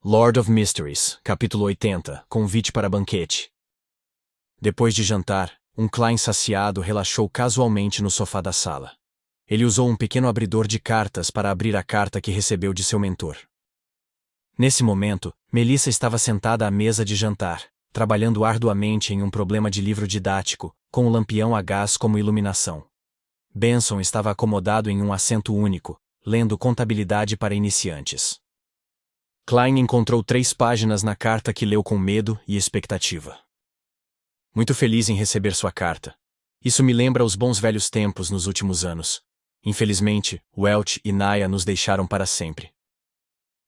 Lord of Mysteries, capítulo 80, convite para banquete. Depois de jantar, Klein saciado relaxou casualmente no sofá da sala. Ele usou um pequeno abridor de cartas para abrir a carta que recebeu de seu mentor. Nesse momento, Melissa estava sentada à mesa de jantar, trabalhando arduamente em um problema de livro didático, com o lampião a gás como iluminação. Benson estava acomodado em um assento único, lendo Contabilidade para Iniciantes. Klein encontrou 3 páginas na carta que leu com medo e expectativa. Muito feliz em receber sua carta. Isso me lembra os bons velhos tempos nos últimos anos. Infelizmente, Welch e Naya nos deixaram para sempre.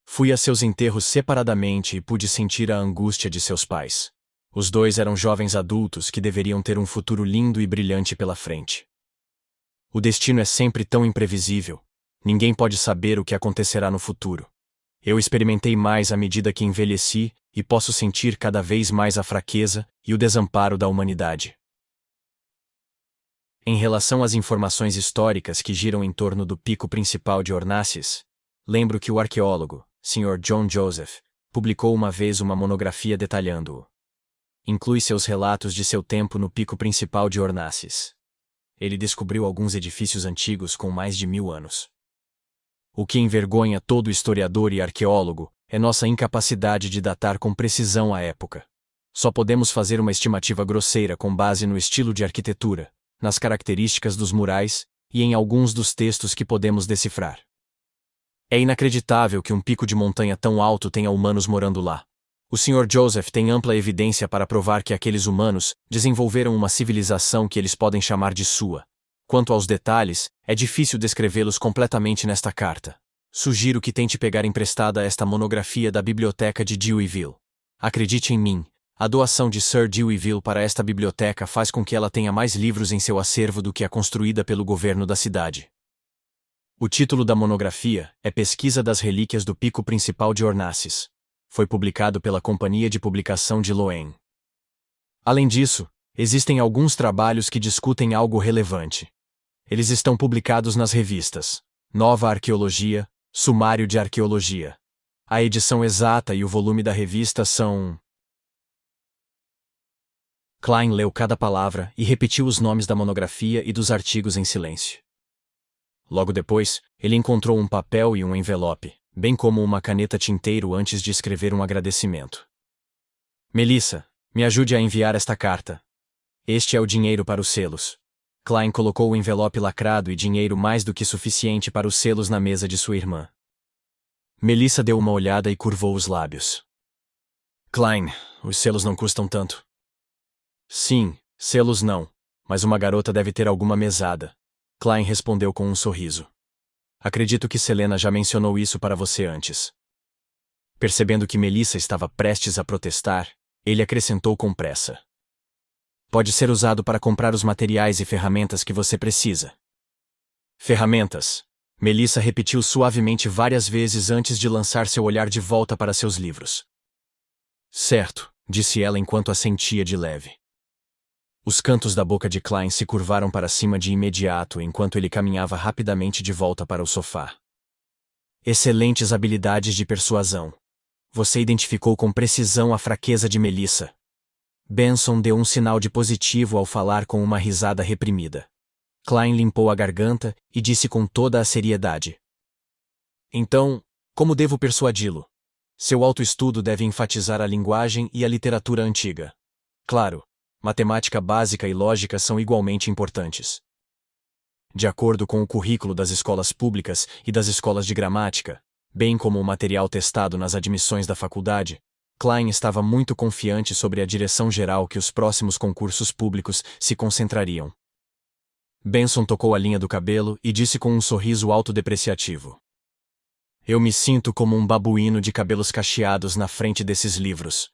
Fui a seus enterros separadamente e pude sentir a angústia de seus pais. Os dois eram jovens adultos que deveriam ter um futuro lindo e brilhante pela frente. O destino é sempre tão imprevisível. Ninguém pode saber o que acontecerá no futuro. Eu experimentei mais à medida que envelheci e posso sentir cada vez mais a fraqueza e o desamparo da humanidade. Em relação às informações históricas que giram em torno do pico principal de Ornassis, lembro que o arqueólogo, Sr. John Joseph, publicou uma vez uma monografia detalhando-o. Inclui seus relatos de seu tempo no pico principal de Ornassis. Ele descobriu alguns edifícios antigos com mais de 1000 anos. O que envergonha todo historiador e arqueólogo é nossa incapacidade de datar com precisão a época. Só podemos fazer uma estimativa grosseira com base no estilo de arquitetura, nas características dos murais e em alguns dos textos que podemos decifrar. É inacreditável que um pico de montanha tão alto tenha humanos morando lá. O Sr. Joseph tem ampla evidência para provar que aqueles humanos desenvolveram uma civilização que eles podem chamar de sua. Quanto aos detalhes, é difícil descrevê-los completamente nesta carta. Sugiro que tente pegar emprestada esta monografia da biblioteca de Deweyville. Acredite em mim, a doação de Sir Deweyville para esta biblioteca faz com que ela tenha mais livros em seu acervo do que a construída pelo governo da cidade. O título da monografia é Pesquisa das Relíquias do Pico Principal de Ornassis. Foi publicado pela Companhia de Publicação de Loen. Além disso, existem alguns trabalhos que discutem algo relevante. Eles estão publicados nas revistas Nova Arqueologia, Sumário de Arqueologia. A edição exata e o volume da revista são... Klein leu cada palavra e repetiu os nomes da monografia e dos artigos em silêncio. Logo depois, ele encontrou um papel e um envelope, bem como uma caneta tinteiro antes de escrever um agradecimento. Melissa, me ajude a enviar esta carta. Este é o dinheiro para os selos. Klein colocou o envelope lacrado e dinheiro mais do que suficiente para os selos na mesa de sua irmã. Melissa deu uma olhada e curvou os lábios. Klein, os selos não custam tanto. Sim, selos não, mas uma garota deve ter alguma mesada. Klein respondeu com um sorriso. Acredito que Selena já mencionou isso para você antes. Percebendo que Melissa estava prestes a protestar, ele acrescentou com pressa. Pode ser usado para comprar os materiais e ferramentas que você precisa. Ferramentas. Melissa repetiu suavemente várias vezes antes de lançar seu olhar de volta para seus livros. Certo, disse ela enquanto assentia de leve. Os cantos da boca de Klein se curvaram para cima de imediato enquanto ele caminhava rapidamente de volta para o sofá. Excelentes habilidades de persuasão. Você identificou com precisão a fraqueza de Melissa. Benson deu um sinal de positivo ao falar com uma risada reprimida. Klein limpou a garganta e disse com toda a seriedade. Então, como devo persuadi-lo? Seu autoestudo deve enfatizar a linguagem e a literatura antiga. Claro, matemática básica e lógica são igualmente importantes. De acordo com o currículo das escolas públicas e das escolas de gramática, bem como o material testado nas admissões da faculdade, Klein estava muito confiante sobre a direção geral que os próximos concursos públicos se concentrariam. Benson tocou a linha do cabelo e disse com um sorriso autodepreciativo. Eu me sinto como um babuíno de cabelos cacheados na frente desses livros.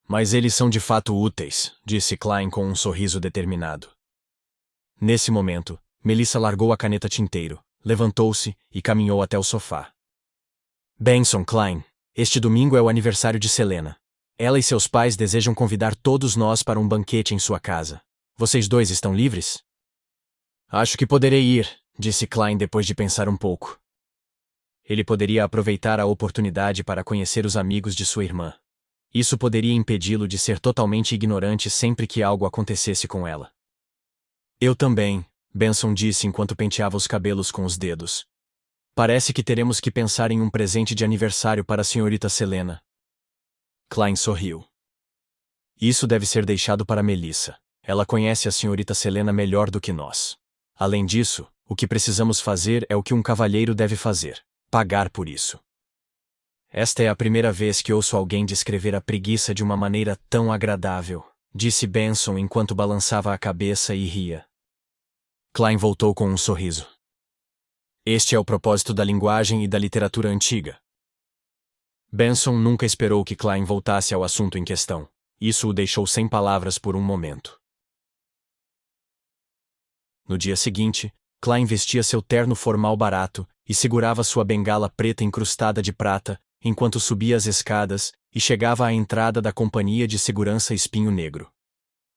Mas eles são de fato úteis, disse Klein com um sorriso determinado. Nesse momento, Melissa largou a caneta tinteiro, levantou-se e caminhou até o sofá. Benson, Klein. Este domingo é o aniversário de Selena. Ela e seus pais desejam convidar todos nós para um banquete em sua casa. Vocês dois estão livres? Acho que poderei ir, disse Klein depois de pensar um pouco. Ele poderia aproveitar a oportunidade para conhecer os amigos de sua irmã. Isso poderia impedi-lo de ser totalmente ignorante sempre que algo acontecesse com ela. Eu também, Benson disse enquanto penteava os cabelos com os dedos. Parece que teremos que pensar em um presente de aniversário para a senhorita Selena. Klein sorriu. Isso deve ser deixado para Melissa. Ela conhece a senhorita Selena melhor do que nós. Além disso, o que precisamos fazer é o que um cavalheiro deve fazer: pagar por isso. Esta é a primeira vez que ouço alguém descrever a preguiça de uma maneira tão agradável, disse Benson enquanto balançava a cabeça e ria. Klein voltou com um sorriso. Este é o propósito da linguagem e da literatura antiga. Benson nunca esperou que Klein voltasse ao assunto em questão. Isso o deixou sem palavras por um momento. No dia seguinte, Klein vestia seu terno formal barato e segurava sua bengala preta incrustada de prata, enquanto subia as escadas e chegava à entrada da Companhia de Segurança Espinho Negro.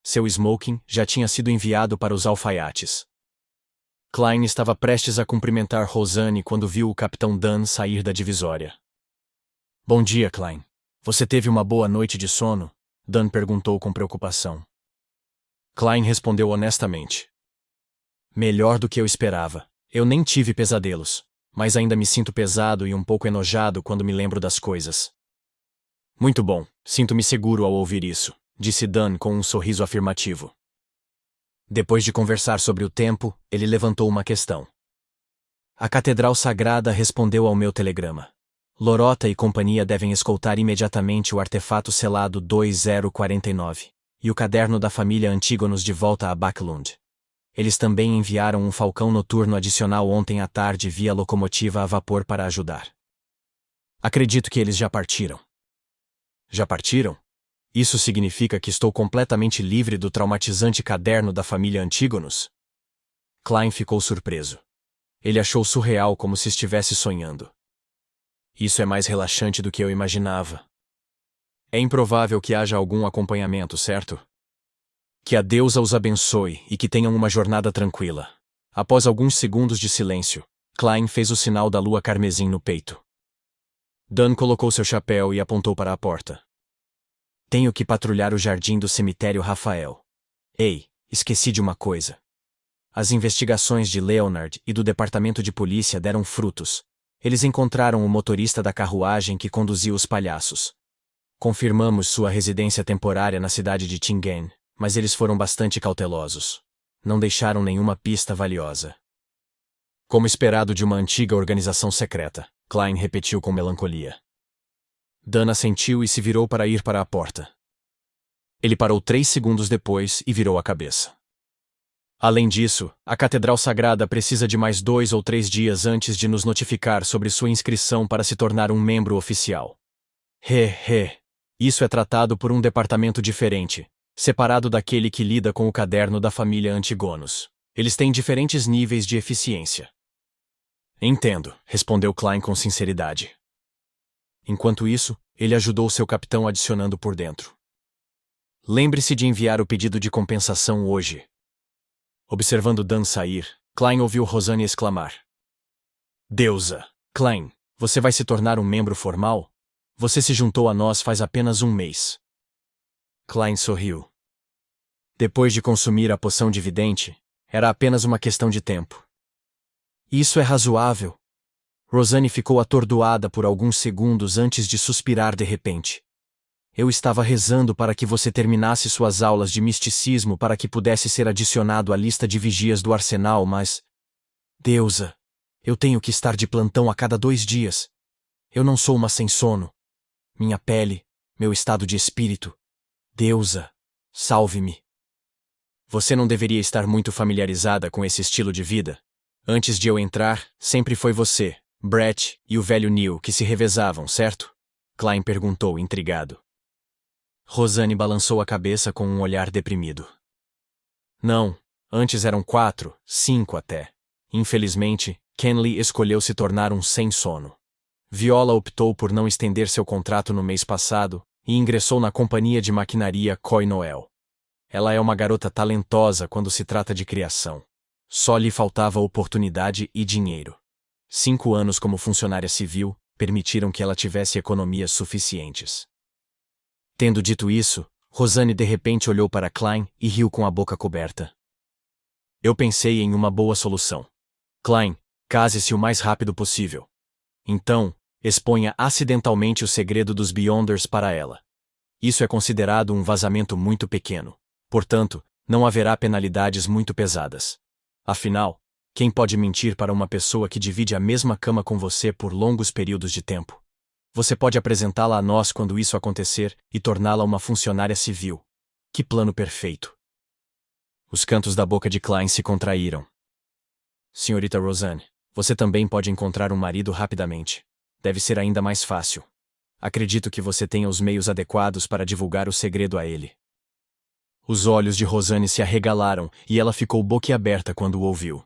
Seu smoking já tinha sido enviado para os alfaiates. Klein estava prestes a cumprimentar Rosanne quando viu o Capitão Dunn sair da divisória. Bom dia, Klein. Você teve uma boa noite de sono? Dunn perguntou com preocupação. Klein respondeu honestamente. Melhor do que eu esperava. Eu nem tive pesadelos, mas ainda me sinto pesado e um pouco enojado quando me lembro das coisas. Muito bom, sinto-me seguro ao ouvir isso, disse Dunn com um sorriso afirmativo. Depois de conversar sobre o tempo, ele levantou uma questão. A Catedral Sagrada respondeu ao meu telegrama. Lorota e companhia devem escoltar imediatamente o artefato selado 2049 e o caderno da família Antígonos de volta a Backlund. Eles também enviaram um falcão noturno adicional ontem à tarde via locomotiva a vapor para ajudar. Acredito que eles já partiram. Já partiram? Isso significa que estou completamente livre do traumatizante caderno da família Antígonos? Klein ficou surpreso. Ele achou surreal, como se estivesse sonhando. Isso é mais relaxante do que eu imaginava. É improvável que haja algum acompanhamento, certo? Que a deusa os abençoe e que tenham uma jornada tranquila. Após alguns segundos de silêncio, Klein fez o sinal da lua carmesim no peito. Dunn colocou seu chapéu e apontou para a porta. Tenho que patrulhar o jardim do cemitério Rafael. Ei, esqueci de uma coisa. As investigações de Leonard e do departamento de polícia deram frutos. Eles encontraram o motorista da carruagem que conduziu os palhaços. Confirmamos sua residência temporária na cidade de Tingen, mas eles foram bastante cautelosos. Não deixaram nenhuma pista valiosa. Como esperado de uma antiga organização secreta, Klein repetiu com melancolia. Dunn assentiu e se virou para ir para a porta. Ele parou 3 segundos depois e virou a cabeça. Além disso, a Catedral Sagrada precisa de mais 2 ou 3 dias antes de nos notificar sobre sua inscrição para se tornar um membro oficial. Isso é tratado por um departamento diferente, separado daquele que lida com o caderno da família Antígonos. Eles têm diferentes níveis de eficiência. Entendo, respondeu Klein com sinceridade. Enquanto isso, ele ajudou seu capitão adicionando por dentro. Lembre-se de enviar o pedido de compensação hoje. Observando Dunn sair, Klein ouviu Rosanne exclamar. Deusa! Klein, você vai se tornar um membro formal? Você se juntou a nós faz apenas 1 mês. Klein sorriu. Depois de consumir a poção de vidente, era apenas uma questão de tempo. Isso é razoável. Rosanne ficou atordoada por alguns segundos antes de suspirar de repente. Eu estava rezando para que você terminasse suas aulas de misticismo para que pudesse ser adicionado à lista de vigias do arsenal, mas... Deusa, eu tenho que estar de plantão a cada 2 dias. Eu não sou uma sem sono. Minha pele, meu estado de espírito. Deusa, salve-me. Você não deveria estar muito familiarizada com esse estilo de vida. Antes de eu entrar, sempre foi você, Brett e o velho Neil que se revezavam, certo? Klein perguntou, intrigado. Rosanne balançou a cabeça com um olhar deprimido. Não, antes eram 4, 5 até. Infelizmente, Kenley escolheu se tornar um sem sono. Viola optou por não estender seu contrato no mês passado e ingressou na companhia de maquinaria Coy Noel. Ela é uma garota talentosa quando se trata de criação. Só lhe faltava oportunidade e dinheiro. 5 anos como funcionária civil permitiram que ela tivesse economias suficientes. Tendo dito isso, Rosanne de repente olhou para Klein e riu com a boca coberta. Eu pensei em uma boa solução. Klein, case-se o mais rápido possível. Então, exponha acidentalmente o segredo dos Beyonders para ela. Isso é considerado um vazamento muito pequeno. Portanto, não haverá penalidades muito pesadas. Afinal, quem pode mentir para uma pessoa que divide a mesma cama com você por longos períodos de tempo? Você pode apresentá-la a nós quando isso acontecer e torná-la uma funcionária civil. Que plano perfeito! Os cantos da boca de Klein se contraíram. Senhorita Rosanne, você também pode encontrar um marido rapidamente. Deve ser ainda mais fácil. Acredito que você tenha os meios adequados para divulgar o segredo a ele. Os olhos de Rosanne se arregalaram e ela ficou boquiaberta quando o ouviu.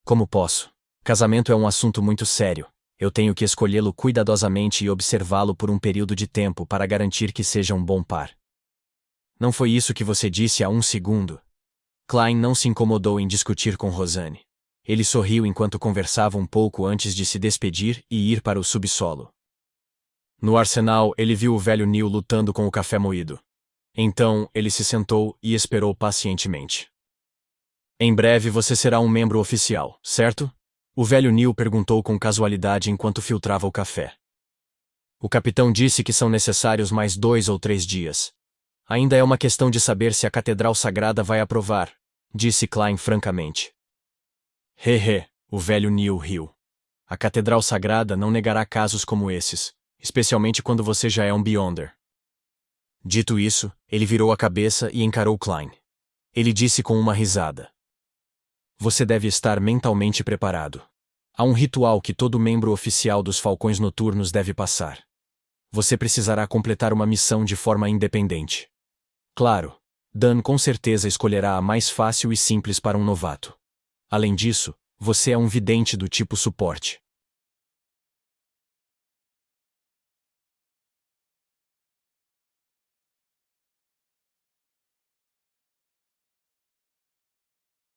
Como posso? Casamento é um assunto muito sério. Eu tenho que escolhê-lo cuidadosamente e observá-lo por um período de tempo para garantir que seja um bom par. Não foi isso que você disse há um segundo? Klein não se incomodou em discutir com Rosanne. Ele sorriu enquanto conversava um pouco antes de se despedir e ir para o subsolo. No arsenal, ele viu o velho Neil lutando com o café moído. Então, ele se sentou e esperou pacientemente. Em breve você será um membro oficial, certo? O velho Neil perguntou com casualidade enquanto filtrava o café. O capitão disse que são necessários mais 2 ou 3 dias. Ainda é uma questão de saber se a Catedral Sagrada vai aprovar, disse Klein francamente. O velho Neil riu. A Catedral Sagrada não negará casos como esses, especialmente quando você já é um Beyonder. Dito isso, ele virou a cabeça e encarou Klein. Ele disse com uma risada. Você deve estar mentalmente preparado. Há um ritual que todo membro oficial dos Falcões Noturnos deve passar. Você precisará completar uma missão de forma independente. Claro, Dan com certeza escolherá a mais fácil e simples para um novato. Além disso, você é um vidente do tipo suporte.